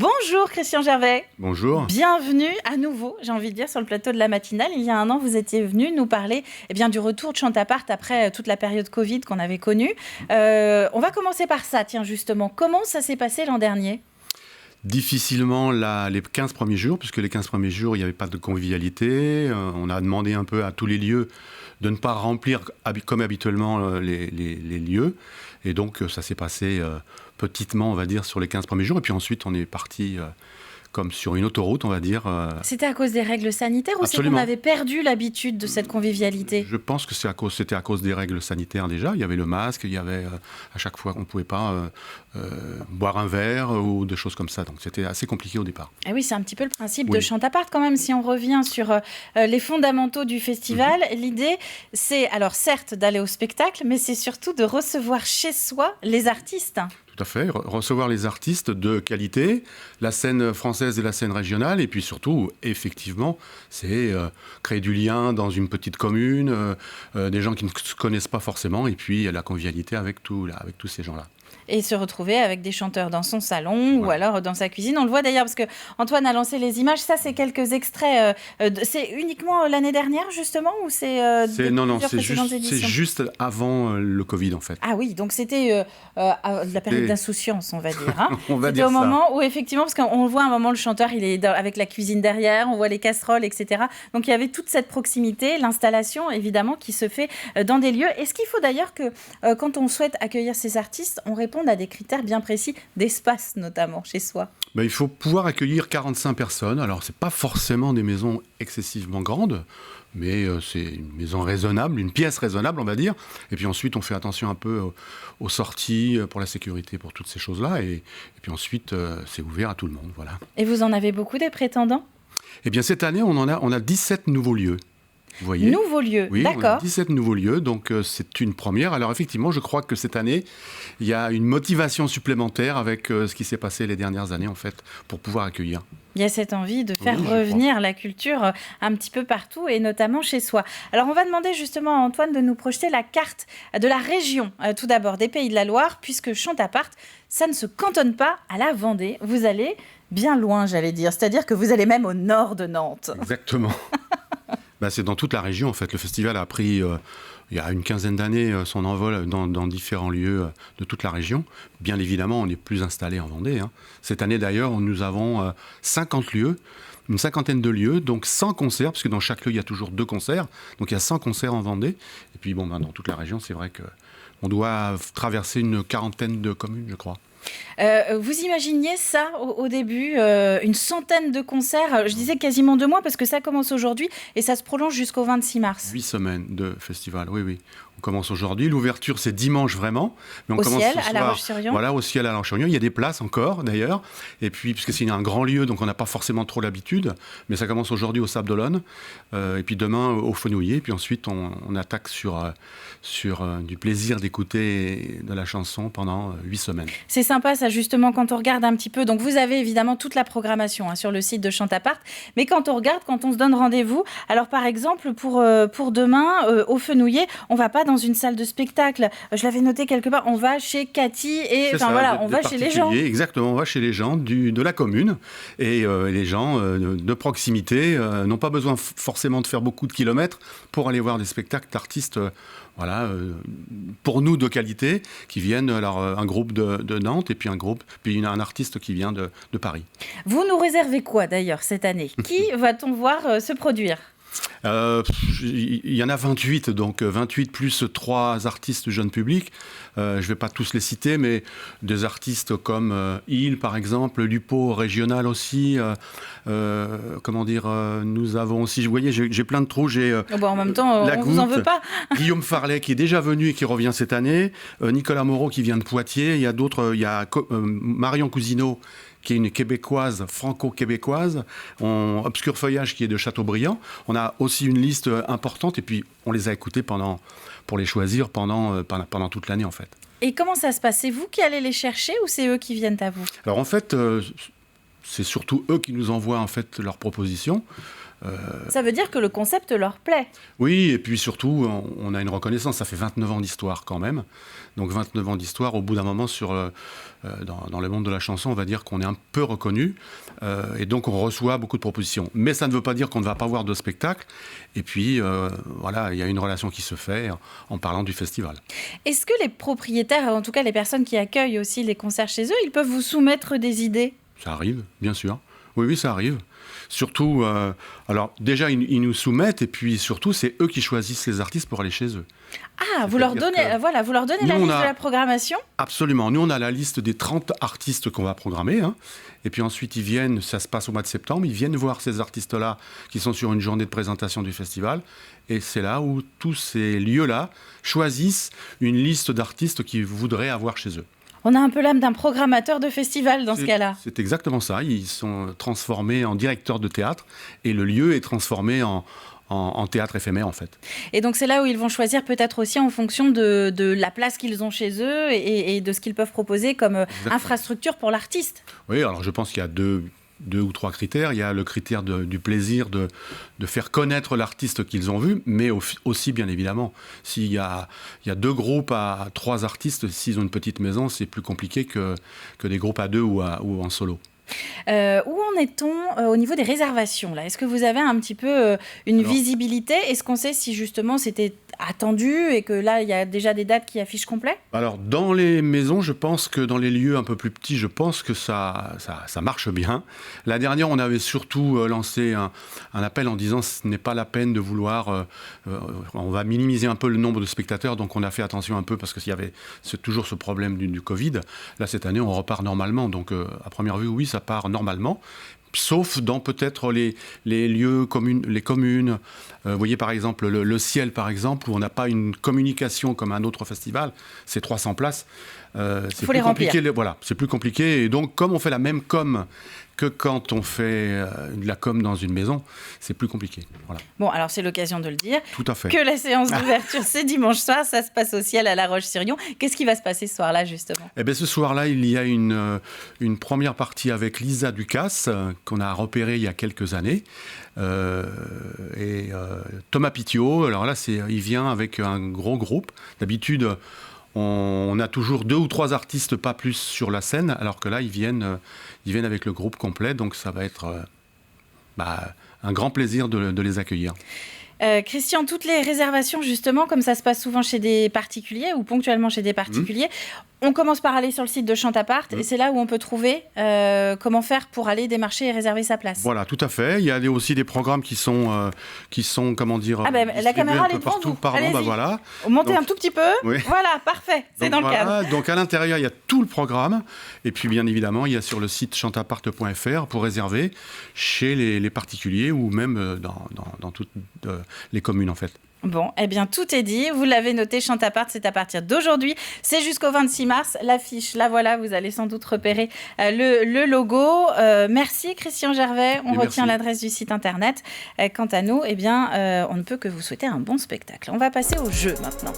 Bonjour Christian Gervais. Bonjour. Bienvenue à nouveau, j'ai envie de dire, sur le plateau de la matinale. Il y a un an, vous étiez venu nous parler du retour de Chantapart après toute la période Covid qu'on avait connue. On va commencer par ça, tiens, justement. Comment ça s'est passé l'an dernier ? Difficilement les 15 premiers jours, puisque les 15 premiers jours, il n'y avait pas de convivialité. On a demandé un peu à tous les lieux de ne pas remplir comme habituellement les lieux. Et donc, ça s'est passé petitement, on va dire, sur les 15 premiers jours. Et puis ensuite, on est parti comme sur une autoroute, on va dire. C'était à cause des règles sanitaires ou c'est qu'on avait perdu l'habitude de cette convivialité ? Je pense que c'était à cause des règles sanitaires déjà. Il y avait le masque, il y avait à chaque fois qu'on ne pouvait pas boire un verre ou des choses comme ça. Donc c'était assez compliqué au départ. Ah oui, c'est un petit peu le principe de Chantapart quand même. Si on revient sur les fondamentaux du festival, l'idée c'est alors certes d'aller au spectacle, mais c'est surtout de recevoir chez soi les artistes. Tout à fait, recevoir les artistes de qualité, la scène française et la scène régionale, et puis surtout, effectivement, c'est créer du lien dans une petite commune, des gens qui ne se connaissent pas forcément, et puis la convivialité avec tous ces gens-là. Et se retrouver avec des chanteurs dans son salon ou alors dans sa cuisine. On le voit d'ailleurs parce que Antoine a lancé les images. Ça, c'est quelques extraits. C'est uniquement l'année dernière, justement, ou c'est c'est juste avant le Covid, en fait. Ah oui, donc c'était la période d'insouciance, on va dire. Hein. C'était au moment où, effectivement, parce qu'on voit à un moment, le chanteur, il est avec la cuisine derrière, on voit les casseroles, etc. Donc, il y avait toute cette proximité, l'installation, évidemment, qui se fait dans des lieux. Est-ce qu'il faut d'ailleurs que, quand on souhaite accueillir ces artistes, on réponde à des critères bien précis d'espace, notamment, chez soi? Il faut pouvoir accueillir 45 personnes. Alors, ce n'est pas forcément des maisons excessivement grandes, mais c'est une maison raisonnable, une pièce raisonnable, on va dire. Et puis ensuite, on fait attention un peu aux sorties, pour la sécurité, pour toutes ces choses-là. Et puis ensuite, c'est ouvert à tout le monde, voilà. Et vous en avez beaucoup des prétendants ? Eh bien, cette année, on a 17 nouveaux lieux. Vous voyez ? Nouveaux lieux, oui, d'accord. On a 17 nouveaux lieux, donc c'est une première. Alors effectivement, je crois que cette année, il y a une motivation supplémentaire avec ce qui s'est passé les dernières années, en fait, pour pouvoir accueillir. Il y a cette envie de faire revenir la culture un petit peu partout et notamment chez soi. Alors on va demander justement à Antoine de nous projeter la carte de la région, tout d'abord des Pays de la Loire, puisque Chantapart, ça ne se cantonne pas à la Vendée. Vous allez bien loin, j'allais dire, c'est-à-dire que vous allez même au nord de Nantes. Exactement. C'est dans toute la région, en fait. Le festival a pris, il y a une quinzaine d'années, son envol dans différents lieux de toute la région. Bien évidemment, on est plus installé en Vendée. Hein. Cette année, d'ailleurs, nous avons 50 lieux, une cinquantaine de lieux, donc 100 concerts, parce que dans chaque lieu, il y a toujours 2 concerts. Donc, il y a 100 concerts en Vendée. Et puis, dans toute la région, c'est vrai qu'on doit traverser une quarantaine de communes, je crois. Vous imaginiez ça au début, une centaine de concerts, je disais quasiment 2 mois parce que ça commence aujourd'hui et ça se prolonge jusqu'au 26 mars. 8 semaines de festival, oui. On commence aujourd'hui, l'ouverture c'est dimanche vraiment. Mais au ciel, à La Roche-sur-Yon. Voilà, au ciel à La Roche-sur-Yon, il y a des places encore d'ailleurs. Et puis, puisque c'est un grand lieu, donc on n'a pas forcément trop l'habitude, mais ça commence aujourd'hui au Sable d'Olonne, et puis demain au Fenouillet, puis ensuite on attaque sur du plaisir d'écouter de la chanson pendant 8 semaines. C'est sympa ça justement quand on regarde un petit peu, donc vous avez évidemment toute la programmation sur le site de Chantapart, mais quand on regarde, quand on se donne rendez-vous, alors par exemple pour demain au Fenouillet, on va pas dans une salle de spectacle, je l'avais noté quelque part, on va chez Cathy et on va chez les gens. Exactement, on va chez les gens de la commune et les gens de proximité n'ont pas besoin forcément de faire beaucoup de kilomètres pour aller voir des spectacles d'artistes pour nous de qualité, qui viennent, alors un groupe de Nantes et puis un artiste qui vient de Paris. Vous nous réservez quoi d'ailleurs cette année ? Qui va-t-on voir se produire ? Il y en a 28, donc 28 plus 3 artistes jeune public. Je ne vais pas tous les citer, mais des artistes comme Il, par exemple, Lupo régional aussi. Nous avons aussi, vous voyez, j'ai plein de trous. En même temps, on vous en veut pas. Guillaume Farlet qui est déjà venu et qui revient cette année. Nicolas Moreau qui vient de Poitiers. Il y a d'autres, il y a Marion Cousineau qui est une québécoise, franco-québécoise, Obscur Feuillage qui est de Châteaubriand. On a aussi une liste importante et puis on les a écoutés pour les choisir pendant toute l'année en fait. Et comment ça se passe ? C'est vous qui allez les chercher ou c'est eux qui viennent à vous ? Alors en fait, c'est surtout eux qui nous envoient en fait leurs propositions. Ça veut dire que le concept leur plaît. Oui, et puis surtout, on a une reconnaissance. Ça fait 29 ans d'histoire quand même. Donc 29 ans d'histoire, au bout d'un moment, dans le monde de la chanson, on va dire qu'on est un peu reconnu. Et donc on reçoit beaucoup de propositions. Mais ça ne veut pas dire qu'on ne va pas voir de spectacle. Et puis, voilà, il y a une relation qui se fait en parlant du festival. Est-ce que les propriétaires, en tout cas les personnes qui accueillent aussi les concerts chez eux, ils peuvent vous soumettre des idées ? Ça arrive, bien sûr. Oui, ça arrive. Surtout, alors déjà, ils nous soumettent, et puis surtout, c'est eux qui choisissent les artistes pour aller chez eux. Ah, vous leur donnez la liste de la programmation ? Absolument. Nous, on a la liste des 30 artistes qu'on va programmer. Et puis ensuite, ils viennent, ça se passe au mois de septembre, ils viennent voir ces artistes-là qui sont sur une journée de présentation du festival. Et c'est là où tous ces lieux-là choisissent une liste d'artistes qu'ils voudraient avoir chez eux. On a un peu l'âme d'un programmateur de festival dans ce cas-là. C'est exactement ça. Ils sont transformés en directeurs de théâtre et le lieu est transformé en théâtre éphémère, en fait. Et donc, c'est là où ils vont choisir peut-être aussi en fonction de la place qu'ils ont chez eux et de ce qu'ils peuvent proposer comme infrastructure pour l'artiste. Oui, alors je pense qu'il y a deux ou trois critères. Il y a le critère du plaisir de faire connaître l'artiste qu'ils ont vu, mais aussi, bien évidemment, s'il y a 2 groupes à 3 artistes, s'ils ont une petite maison, c'est plus compliqué que des groupes à 2 ou en solo. Où en est-on au niveau des réservations là ? Est-ce que vous avez un petit peu une visibilité ? Est-ce qu'on sait si justement c'était attendu et que là il y a déjà des dates qui affichent complet ? Alors dans les maisons, je pense que dans les lieux un peu plus petits, je pense que ça marche bien. La dernière, on avait surtout lancé un appel en disant ce n'est pas la peine de vouloir, on va minimiser un peu le nombre de spectateurs, donc on a fait attention un peu parce qu'il y avait toujours ce problème du Covid. Là cette année, on repart normalement, donc à première vue, oui, ça part normalement. Sauf dans peut-être les lieux communes, les communes. Vous voyez par exemple le Ciel, par exemple, où on n'a pas une communication comme un autre festival, c'est 300 places. C'est faut les compliqué. Remplir. Voilà, c'est plus compliqué. Et donc, comme on fait la même com que quand on fait de la com dans une maison, c'est plus compliqué. Voilà. Bon, alors c'est l'occasion de le dire. Tout à fait. Que la séance d'ouverture, c'est dimanche soir, ça se passe au Ciel à La Roche-sur-Yon. Qu'est-ce qui va se passer ce soir-là, justement ? Eh bien, ce soir-là, il y a une première partie avec Lisa Ducasse, qu'on a repérée il y a quelques années. Et Thomas Pitiot, alors là, il vient avec un gros groupe. D'habitude, on a toujours 2 ou 3 artistes, pas plus, sur la scène, alors que là, ils viennent avec le groupe complet. Donc, ça va être un grand plaisir de les accueillir. Christian, toutes les réservations, justement, comme ça se passe souvent chez des particuliers ou ponctuellement chez des particuliers, on commence par aller sur le site de Chantapart et c'est là où on peut trouver comment faire pour aller démarcher et réserver sa place. Voilà, tout à fait. Il y a aussi des programmes qui sont comment dire, la caméra, elle est devant vous. Pardon, voilà. Montez un tout petit peu. Oui. Voilà, parfait. C'est donc, dans le cadre. Donc à l'intérieur, il y a tout le programme. Et puis bien évidemment, il y a sur le site chantapart.fr pour réserver chez les particuliers ou même dans toutes les communes en fait. Bon, eh bien, tout est dit. Vous l'avez noté, Chantapart, c'est à partir d'aujourd'hui. C'est jusqu'au 26 mars. L'affiche, là, voilà, vous allez sans doute repérer le logo. Merci, Christian Gervais. On retient l'adresse du site internet. Quant à nous, eh bien, on ne peut que vous souhaiter un bon spectacle. On va passer au jeu maintenant.